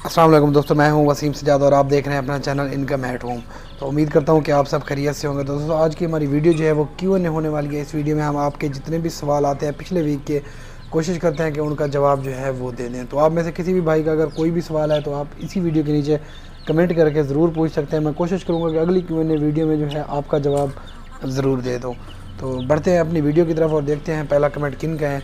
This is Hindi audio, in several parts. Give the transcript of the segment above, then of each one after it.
अस्सलाम वालेकुम दोस्तों, मैं हूं वसीम सजाद और आप देख रहे हैं अपना चैनल इनकम एट होम। तो उम्मीद करता हूं कि आप सब खैरियत से होंगे। दोस्तों आज की हमारी वीडियो जो है वो Q&A होने वाली है। इस वीडियो में हम आपके जितने भी सवाल आते हैं पिछले वीक के, कोशिश करते हैं कि उनका जवाब जो है वो दे दें। तो आप में से किसी भी भाई का अगर कोई भी सवाल है तो आप इसी वीडियो के नीचे कमेंट करके ज़रूर पूछ सकते हैं। मैं कोशिश करूँगा कि अगली Q&A वीडियो में जो है आपका जवाब ज़रूर दे दूँ। तो बढ़ते हैं अपनी वीडियो की तरफ और देखते हैं पहला कमेंट किन का है।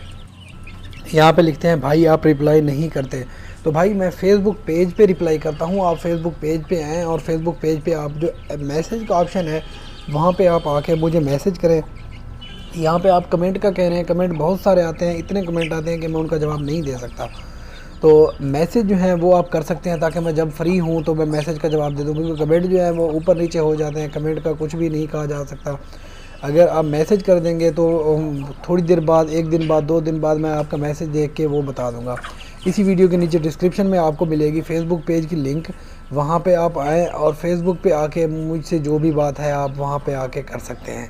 यहाँ पे लिखते हैं, भाई आप रिप्लाई नहीं करते। तो भाई मैं फ़ेसबुक पेज पे रिप्लाई करता हूँ। आप फेसबुक पेज पे आएँ और फेसबुक पेज पे आप जो मैसेज का ऑप्शन है वहाँ पे आप आके मुझे मैसेज करें। यहाँ पे आप कमेंट का कह रहे हैं, कमेंट बहुत सारे आते हैं, इतने कमेंट आते हैं कि मैं उनका जवाब नहीं दे सकता। तो मैसेज जो है वो आप कर सकते हैं ताकि मैं जब फ्री हूँ तो मैं मैसेज का जवाब दे दूँ, क्योंकि कमेंट जो है वो ऊपर नीचे हो जाते हैं, कमेंट का कुछ भी नहीं कहा जा सकता। अगर आप मैसेज कर देंगे तो थोड़ी देर बाद, एक दिन बाद, 2 दिन बाद मैं आपका मैसेज देख के वो बता दूंगा। इसी वीडियो के नीचे डिस्क्रिप्शन में आपको मिलेगी फेसबुक पेज की लिंक, वहाँ पे आप आएँ और फेसबुक पे आके मुझसे जो भी बात है आप वहाँ पे आके कर सकते हैं।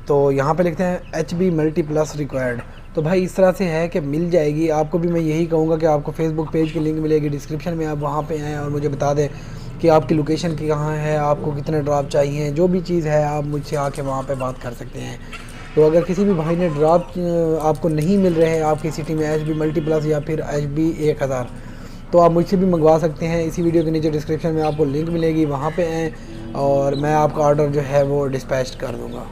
तो यहाँ पे लिखते हैं HB मल्टीप्लस रिक्वायर्ड। तो भाई इस तरह से है कि मिल जाएगी आपको भी। मैं यही कहूँगा कि आपको फेसबुक पेज की लिंक मिलेगी डिस्क्रिप्शन में, आप वहाँ पे आएँ और मुझे बता दें कि आपकी लोकेशन की कहाँ है, आपको कितने ड्रॉप चाहिए, जो भी चीज़ है आप मुझसे आके वहाँ पे बात कर सकते हैं। तो अगर किसी भी भाई ने ड्रॉप आपको नहीं मिल रहे हैं आपकी सिटी में HB मल्टीप्लस या फिर HB 1000, तो आप मुझसे भी मंगवा सकते हैं। इसी वीडियो के नीचे डिस्क्रिप्शन में आपको लिंक मिलेगी, वहाँ पर आएँ और मैं आपका ऑर्डर जो है वो डिस्पैच कर दूँगा।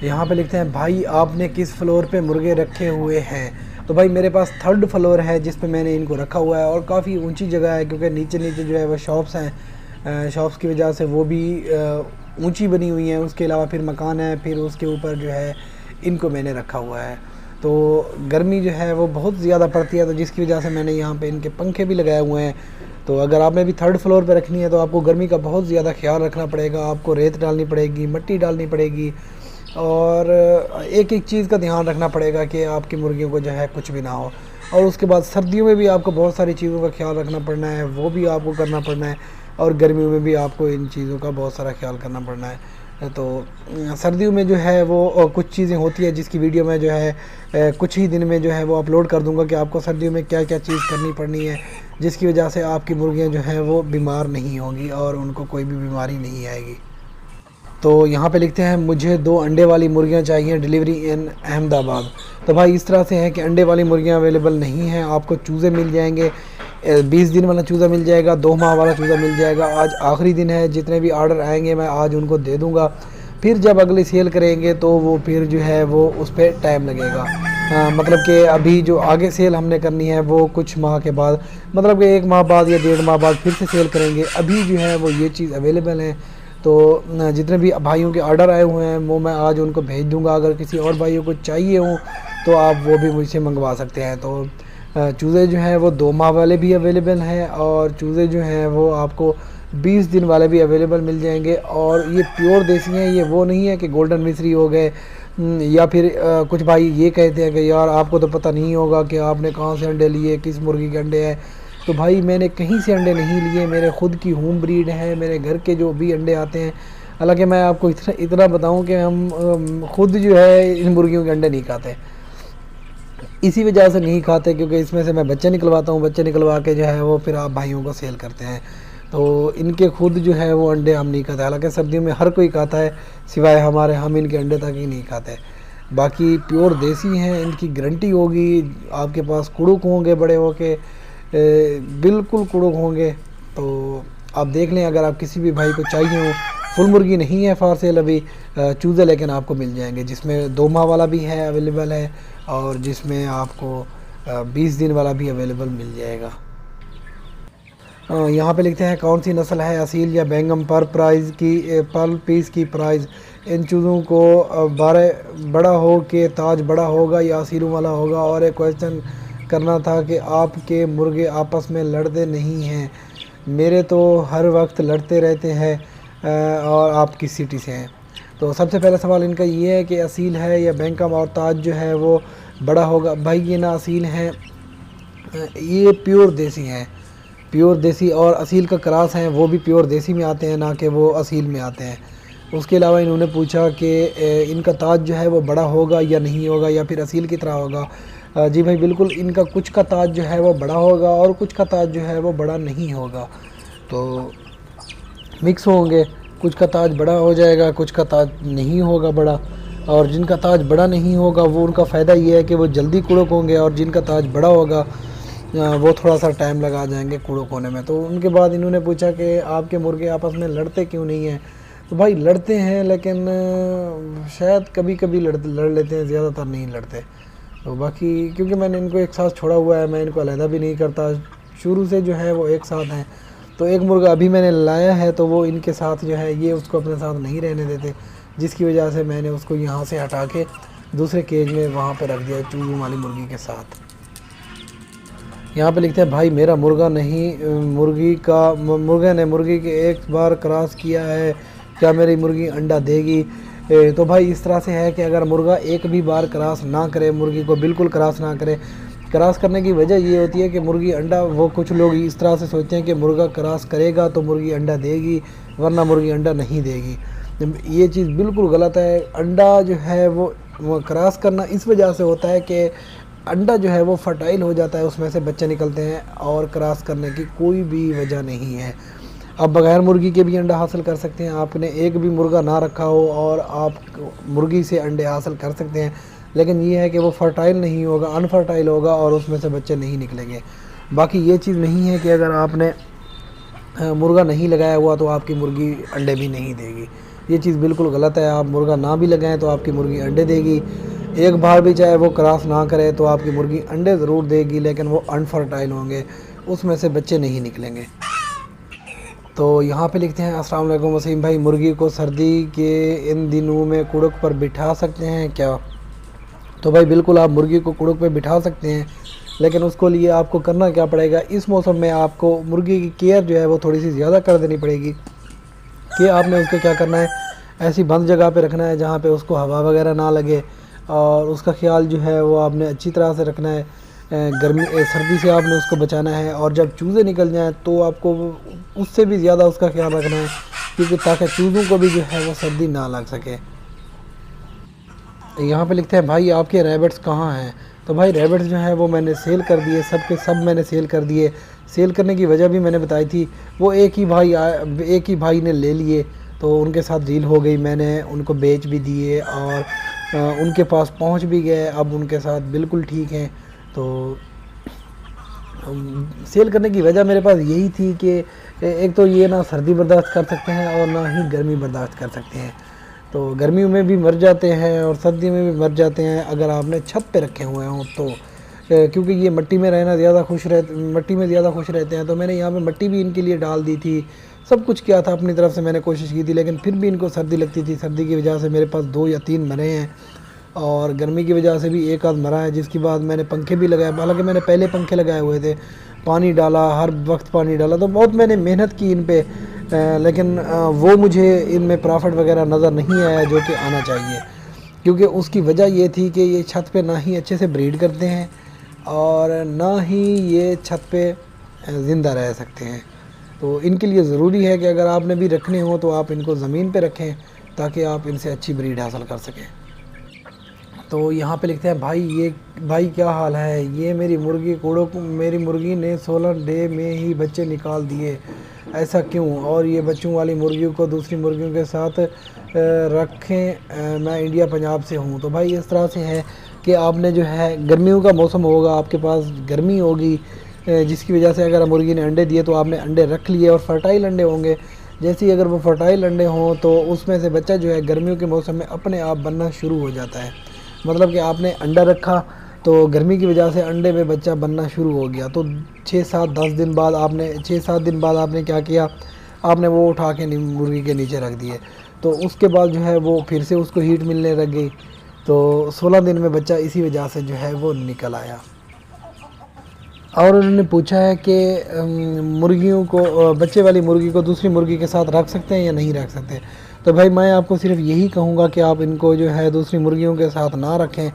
यहाँ पे लिखते हैं, भाई आपने किस फ्लोर पे मुर्गे रखे हुए हैं। तो भाई मेरे पास 3rd फ्लोर है जिस पे मैंने इनको रखा हुआ है और काफ़ी ऊंची जगह है, क्योंकि नीचे नीचे जो है वो शॉप्स हैं। शॉप्स की वजह से वो भी ऊंची बनी हुई हैं। उसके अलावा फिर मकान है, फिर उसके ऊपर जो है इनको मैंने रखा हुआ है। तो गर्मी जो है वो बहुत ज़्यादा पड़ती है, तो जिसकी वजह से मैंने यहाँ पे इनके पंखे भी लगाए हुए हैं। तो अगर आपने भी 3rd फ्लोर पे रखनी है तो आपको गर्मी का बहुत ज़्यादा ख्याल रखना पड़ेगा। आपको रेत डालनी पड़ेगी, मिट्टी डालनी पड़ेगी और एक एक चीज़ का ध्यान रखना पड़ेगा कि आपकी मुर्गियों को जो है कुछ भी ना हो। और उसके बाद सर्दियों में भी आपको बहुत सारी चीज़ों का ख्याल रखना पड़ना है, वो भी आपको करना पड़ना है। और गर्मियों में भी आपको इन चीज़ों का बहुत सारा ख्याल करना पड़ना है। तो सर्दियों में जो है वो कुछ चीज़ें होती है जिसकी वीडियो में जो है कुछ ही दिन में जो है वो अपलोड कर दूंगा कि आपको सर्दियों में क्या क्या चीज़ करनी पड़नी है, जिसकी वजह से आपकी मुर्गियाँ जो हैं वो बीमार नहीं होंगी और उनको कोई भी बीमारी नहीं आएगी। तो यहाँ पे लिखते हैं, मुझे 2 अंडे वाली मुर्गियाँ चाहिए, डिलीवरी इन अहमदाबाद। तो भाई इस तरह से है कि अंडे वाली मुर्गियाँ अवेलेबल नहीं हैं। आपको चूज़े मिल जाएंगे, 20 दिन वाला चूज़ा मिल जाएगा, 2 माह वाला चूज़ा मिल जाएगा। आज आखिरी दिन है, जितने भी ऑर्डर आएंगे मैं आज उनको दे दूँगा। फिर जब अगली सेल करेंगे तो वो फिर जो है वो उस पर टाइम लगेगा। मतलब कि अभी जो आगे सेल हमने करनी है वो कुछ माह के बाद, मतलब कि 1 माह बाद या 1.5 माह बाद फिर से सेल करेंगे। अभी जो है वो ये चीज़ अवेलेबल है। तो जितने भी भाइयों के ऑर्डर आए हुए हैं वो मैं आज उनको भेज दूंगा। अगर किसी और भाइयों को चाहिए हो तो आप वो भी मुझसे मंगवा सकते हैं। तो चूज़े जो हैं वो 2 माह वाले भी अवेलेबल हैं और चूज़े जो हैं वो आपको 20 दिन वाले भी अवेलेबल मिल जाएंगे। और ये प्योर देसी हैं, ये वो नहीं है कि गोल्डन मिस्री हो गए। या फिर कुछ भाई ये कहते हैं कि यार आपको तो पता नहीं होगा कि आपने कहाँ से अंडे लिए, किस मुर्गी के अंडे हैं। तो भाई मैंने कहीं से अंडे नहीं लिए, मेरे ख़ुद की होम ब्रीड है, मेरे घर के जो भी अंडे आते हैं। हालांकि मैं आपको इतना बताऊं कि हम खुद जो है इन मुर्गियों के अंडे नहीं खाते। इसी वजह से नहीं खाते क्योंकि इसमें से मैं बच्चे निकलवाता हूँ, बच्चे निकलवा के जो है वो फिर आप भाइयों को सेल करते हैं। तो इनके खुद जो है वो अंडे हम नहीं खाते। हालांकि सर्दियों में हर कोई खाता है सिवाय हमारे, हम इनके अंडे तक ही नहीं खाते। बाकी प्योर देसी हैं, इनकी गारंटी होगी। आपके पास कुड़ुक होंगे बड़े होके, बिल्कुल कुड़ुक होंगे। तो आप देख लें, अगर आप किसी भी भाई को चाहिए हो। फुल मुर्गी नहीं है फॉर सेल अभी, चूज़े लेकिन आपको मिल जाएंगे, जिसमें 2 माह वाला भी है अवेलेबल है और जिसमें आपको 20 दिन वाला भी अवेलेबल मिल जाएगा। यहाँ पे लिखते हैं, कौन सी नस्ल है, असील या बेंगम, पर पीस की प्राइस। इन चूज़ों को 12 बड़ा हो के ताज बड़ा होगा या असीलों वाला होगा। और एक क्वेश्चन करना था कि आपके मुर्गे आपस में लड़ते नहीं हैं। मेरे तो हर वक्त लड़ते रहते हैं। और आप किस सिटी से हैं। तो सबसे पहला सवाल इनका ये है कि असील है या बैंकम और ताज जो है वो बड़ा होगा। भाई ये ना असील हैं, ये प्योर देसी हैं। प्योर देसी और असील का क्रॉस हैं, वो भी प्योर देसी में आते हैं, ना कि वो असील में आते हैं। उसके अलावा इन्होंने पूछा कि इनका ताज जो है वो बड़ा होगा या नहीं होगा या फिर असील की तरह होगा। जी भाई बिल्कुल, इनका कुछ का ताज जो है वो बड़ा होगा और कुछ का ताज जो है वो बड़ा नहीं होगा, तो मिक्स होंगे। कुछ का ताज बड़ा हो जाएगा, कुछ का ताज नहीं होगा बड़ा। और जिनका ताज बड़ा नहीं होगा वो उनका फ़ायदा ये है कि वो जल्दी कुड़क होंगे, और जिनका ताज बड़ा होगा वो थोड़ा सा टाइम लगा जाएंगे कुड़क होने में। तो उनके बाद इन्होंने पूछा कि आपके मुर्गे आपस में लड़ते क्यों नहीं हैं? तो भाई लड़ते हैं, लेकिन शायद कभी कभी लड़ लेते हैं, ज़्यादातर नहीं लड़ते। तो बाकी क्योंकि मैंने इनको एक साथ छोड़ा हुआ है, मैं इनको अलहदा भी नहीं करता, शुरू से जो है वो एक साथ हैं। तो एक मुर्गा अभी मैंने लाया है तो वो इनके साथ जो है ये उसको अपने साथ नहीं रहने देते, जिसकी वजह से मैंने उसको यहाँ से हटा के दूसरे केज में वहाँ पे रख दिया चूजों वाली मुर्गी के साथ। यहाँ पे लिखते हैं भाई मेरा मुर्गा नहीं, मुर्गे ने मुर्गी के एक बार क्रॉस किया है, क्या मेरी मुर्गी अंडा देगी? तो भाई इस तरह से है कि अगर मुर्गा एक भी बार क्रॉस ना करे, मुर्गी को बिल्कुल क्रॉस ना करे। क्रॉस करने की वजह ये होती है कि मुर्गी अंडा, वो कुछ लोग इस तरह से सोचते हैं कि मुर्गा क्रॉस करेगा तो मुर्गी अंडा देगी, वरना मुर्गी अंडा नहीं देगी। ये चीज़ बिल्कुल गलत है। अंडा जो है वो क्रॉस करना इस वजह से होता है कि अंडा जो है वो फर्टाइल हो जाता है, उसमें से बच्चे निकलते हैं, और क्रॉस करने की कोई भी वजह नहीं है। आप बगैर मुर्गी के भी अंडा हासिल कर सकते हैं। आपने एक भी मुर्गा ना रखा हो और आप मुर्गी से अंडे हासिल कर सकते हैं, लेकिन ये है कि वो फर्टाइल नहीं होगा, अनफर्टाइल होगा और उसमें से बच्चे नहीं निकलेंगे। बाकी ये चीज़ नहीं है कि अगर आपने मुर्गा नहीं लगाया हुआ तो आपकी मुर्गी अंडे भी नहीं देगी। ये चीज़ बिल्कुल गलत है। आप मुर्गा ना भी लगाएं तो आपकी मुर्गी अंडे देगी। एक बार भी चाहे वो क्रॉस ना करे तो आपकी मुर्गी अंडे ज़रूर देगी, लेकिन वो अनफर्टाइल होंगे, उसमें से बच्चे नहीं निकलेंगे। तो यहाँ पे लिखते हैं अस्सलाम वालेकुम वसीम भाई, मुर्गी को सर्दी के इन दिनों में कुड़क पर बिठा सकते हैं क्या? तो भाई बिल्कुल आप मुर्गी को कुड़क पे बिठा सकते हैं, लेकिन उसको लिए आपको करना क्या पड़ेगा, इस मौसम में आपको मुर्गी की केयर जो है वो थोड़ी सी ज़्यादा कर देनी पड़ेगी। कि आपने उसको क्या करना है, ऐसी बंद जगह पे रखना है जहाँ पे उसको हवा वगैरह ना लगे, और उसका ख्याल जो है वो आपने अच्छी तरह से रखना है। सर्दी से आपने उसको बचाना है, और जब चूज़े निकल जाएँ तो आपको उससे भी ज़्यादा उसका ख्याल रखना है, क्योंकि ताकि चूज़ों को भी जो है वो सर्दी ना लग सके। यहाँ पे लिखते हैं भाई आपके रैबिट्स कहाँ हैं? तो भाई रैबिट्स जो है वो मैंने सेल कर दिए, सब के सब मैंने सेल कर दिए। सेल करने की वजह भी मैंने बताई थी। वो एक ही भाई ने ले लिए, तो उनके साथ डील हो गई, मैंने उनको बेच भी दिए और उनके पास पहुंच भी गए, अब उनके साथ बिल्कुल ठीक हैं। तो सेल करने की वजह मेरे पास यही थी कि एक तो ये ना सर्दी बर्दाश्त कर सकते हैं और ना ही गर्मी बर्दाश्त कर सकते हैं। तो गर्मियों में भी मर जाते हैं और सर्दी में भी मर जाते हैं अगर आपने छत पे रखे हुए हों तो। क्योंकि ये मट्टी में रहना ज़्यादा मट्टी में ज़्यादा खुश रहते हैं। तो मैंने यहाँ पे मट्टी भी इनके लिए डाल दी थी, सब कुछ किया था अपनी तरफ से, मैंने कोशिश की थी, लेकिन फिर भी इनको सर्दी लगती थी। सर्दी की वजह से मेरे पास 2 या 3 मरे हैं, और गर्मी की वजह से भी एक आध मरा है, जिसके बाद मैंने पंखे भी लगाए। हालांकि मैंने पहले पंखे लगाए हुए थे, पानी डाला, हर वक्त पानी डाला, तो बहुत मैंने मेहनत की इन पे, लेकिन वो मुझे इनमें प्रॉफिट वगैरह नज़र नहीं आया जो कि आना चाहिए। क्योंकि उसकी वजह ये थी कि ये छत पे ना ही अच्छे से ब्रीड करते हैं और ना ही ये छत पे ज़िंदा रह सकते हैं। तो इनके लिए ज़रूरी है कि अगर आपने भी रखने हो तो आप इनको ज़मीन पे रखें, ताकि आप इनसे अच्छी ब्रीड हासिल कर सकें। तो यहाँ पे लिखते हैं भाई क्या हाल है, ये मेरी मुर्गी ने 16 डे में ही बच्चे निकाल दिए, ऐसा क्यों? और ये बच्चों वाली मुर्गियों को दूसरी मुर्गियों के साथ रखें। मैं इंडिया पंजाब से हूँ। तो भाई इस तरह से है कि आपने जो है, गर्मियों का मौसम होगा, आपके पास गर्मी होगी, जिसकी वजह से अगर मुर्गी ने अंडे दिए तो आपने अंडे रख लिए, और फर्टाइल अंडे होंगे। जैसे ही अगर वो फर्टाइल अंडे हों तो उसमें से बच्चा जो है गर्मियों के मौसम में अपने आप बनना शुरू हो जाता है। मतलब कि आपने अंडा रखा तो गर्मी की वजह से अंडे में बच्चा बनना शुरू हो गया, तो 6-7 दिन बाद आपने क्या किया, आपने वो उठा के मुर्गी के नीचे रख दिए। तो उसके बाद जो है वो फिर से उसको हीट मिलने लग गई, तो 16 दिन में बच्चा इसी वजह से जो है वो निकल आया। और उन्होंने पूछा है कि मुर्गियों को, बच्चे वाली मुर्गी को दूसरी मुर्गी के साथ रख सकते हैं या नहीं रख सकते। तो भाई मैं आपको सिर्फ यही कहूँगा कि आप इनको जो है दूसरी मुर्गियों के साथ ना रखें,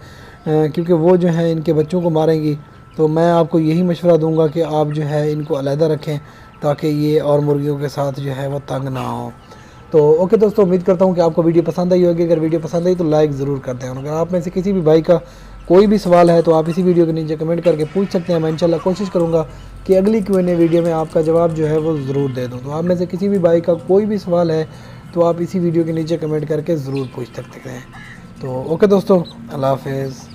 क्योंकि वो जो है इनके बच्चों को मारेंगी। तो मैं आपको यही मशवरा दूंगा कि आप जो है इनको अलहदा रखें, ताकि ये और मुर्गियों के साथ जो है वो तंग ना हो। तो ओके दोस्तों, उम्मीद करता हूँ कि आपको वीडियो पसंद आई होगी। अगर वीडियो पसंद आई तो लाइक ज़रूर कर दें, और अगर आप में से किसी भी भाई का कोई भी सवाल है तो आप इसी वीडियो के नीचे कमेंट करके पूछ सकते हैं। मैं इंशाल्लाह कोशिश करूँगा कि अगली Q&A वीडियो में आपका जवाब जो है वो ज़रूर दे दूँ। तो आप में से किसी भी भाई का कोई भी सवाल है तो आप इसी वीडियो के नीचे कमेंट करके ज़रूर पूछ सकते हैं। तो ओके दोस्तों, अल्लाह हाफ़िज़।